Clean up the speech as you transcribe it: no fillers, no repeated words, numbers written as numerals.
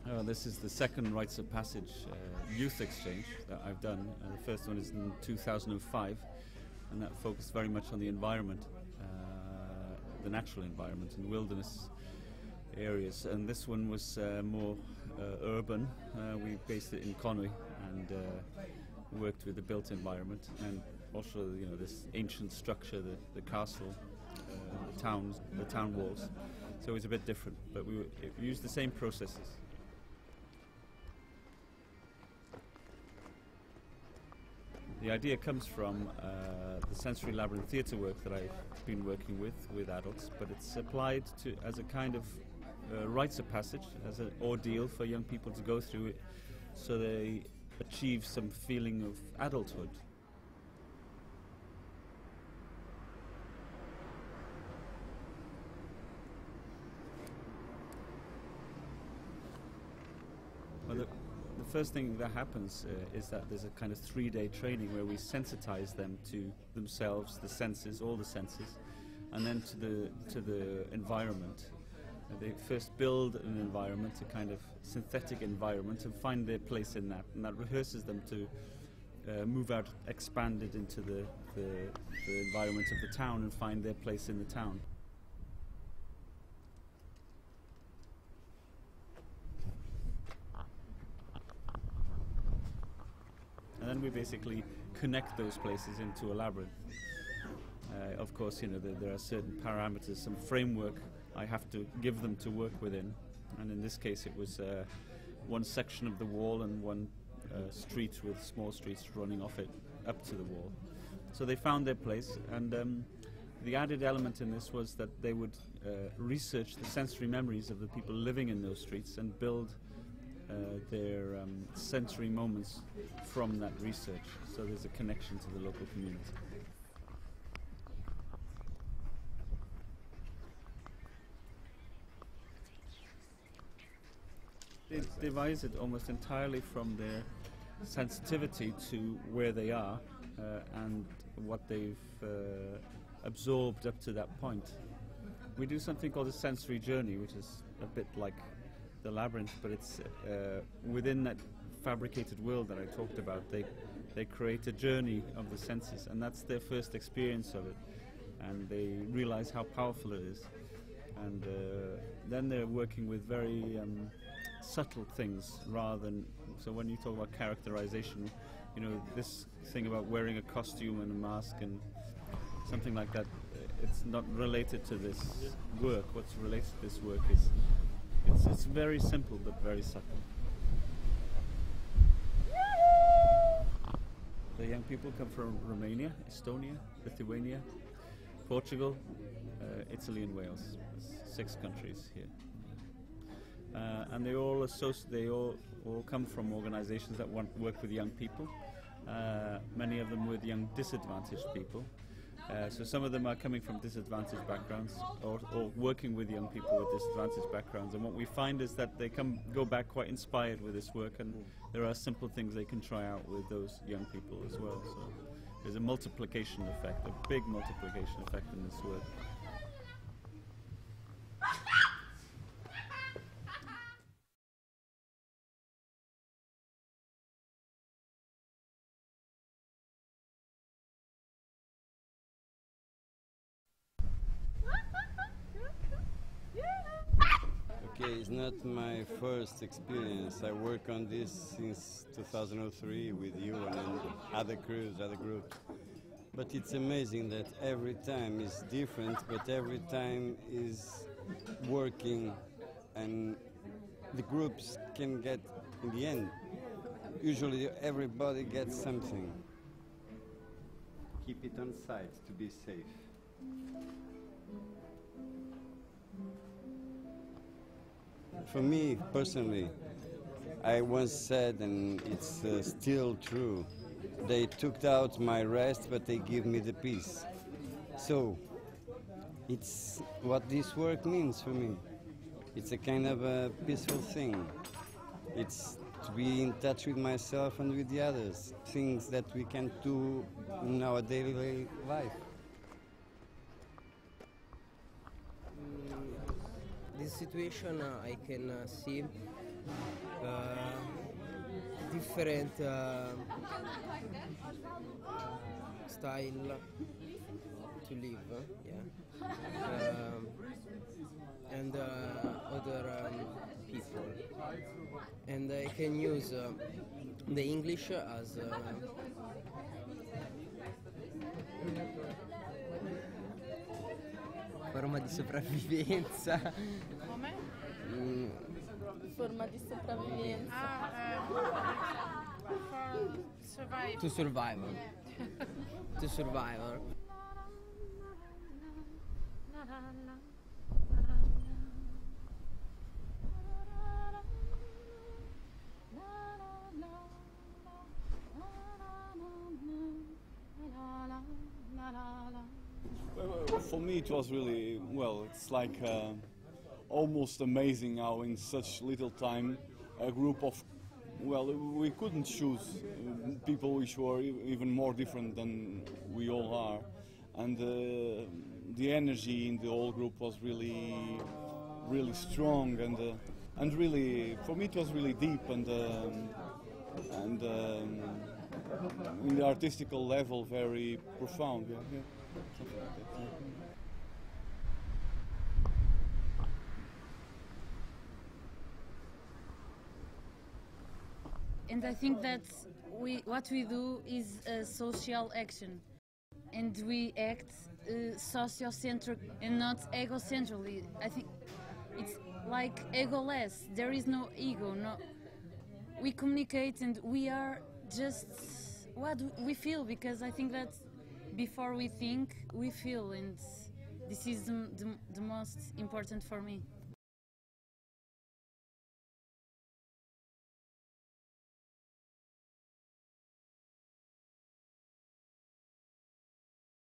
This is the second Rites of Passage youth exchange that I've done. The first one is in 2005, and that focused very much on the environment, the natural environment and wilderness areas. And this one was more urban. We based it in Conwy and worked with the built environment, and also, you know, this ancient structure, the castle, the town walls. So it's a bit different, but we used the same processes. The idea comes from the sensory labyrinth theatre work that I've been working with adults, but it's applied to as a kind of rites of passage, as an ordeal for young people to go through it, so they achieve some feeling of adulthood. Well, the first thing that happens is that there's a kind of 3-day training where we sensitize them to themselves, the senses, all the senses, and then to the environment. They first build an environment, a kind of synthetic environment, and find their place in that, and that rehearses them to move out, expanded into the environment of the town and find their place in the town. And then we basically connect those places into a labyrinth. Of course, you know, there are certain parameters, some framework I have to give them to work within. And in this case, it was one section of the wall and one street with small streets running off it up to the wall. So they found their place, and the added element in this was that they would research the sensory memories of the people living in those streets and build their sensory moments from that research. So there's a connection to the local community. They devise it almost entirely from their sensitivity to where they are and what they've absorbed up to that point. We do something called a sensory journey, which is a bit like the labyrinth, but it's within that fabricated world that I talked about. They create a journey of the senses, and that's their first experience of it, and they realize how powerful it is. And then they're working with very subtle things rather than, so when you talk about characterization, you know, this thing about wearing a costume and a mask and something like that, it's not related to this work. What's related to this work is it's very simple but very subtle. The young people come from Romania, Estonia, Lithuania, Portugal, Italy and Wales. There's 6 countries here. And they all come from organizations that work with young people, many of them with young disadvantaged people. So some of them are coming from disadvantaged backgrounds or working with young people with disadvantaged backgrounds. And what we find is that they go back quite inspired with this work, and there are simple things they can try out with those young people as well. So there's a multiplication effect, a big multiplication effect in this work. Okay, it's not my first experience. I work on this since 2003 with you and other crews, other groups. But it's amazing that every time is different, but every time is working, and the groups can get in the end. Usually everybody gets something. Keep it on site to be safe. For me, personally, I once said, and it's still true, they took out my rest, but they give me the peace. So, it's what this work means for me. It's a kind of a peaceful thing. It's to be in touch with myself and with the others, things that we can't do in our daily life. This situation I can see different style to live, yeah, and other people, and I can use the English as forma di sopravvivenza. Come? Forma di sopravvivenza. Survive. To survive. To survive. For me, it was really, well, it's like almost amazing how in such little time a group of, well, we couldn't choose people which were even more different than we all are. And the energy in the whole group was really, really strong and really, for me it was really deep and in the artistical level very profound. Yeah, yeah. Something like that, yeah. And I think that what we do is a social action, and we act sociocentric and not egocentrically. I think it's like egoless. There is no ego. No, we communicate and we are just what we feel, because I think that before we think, we feel, and this is the most important for me.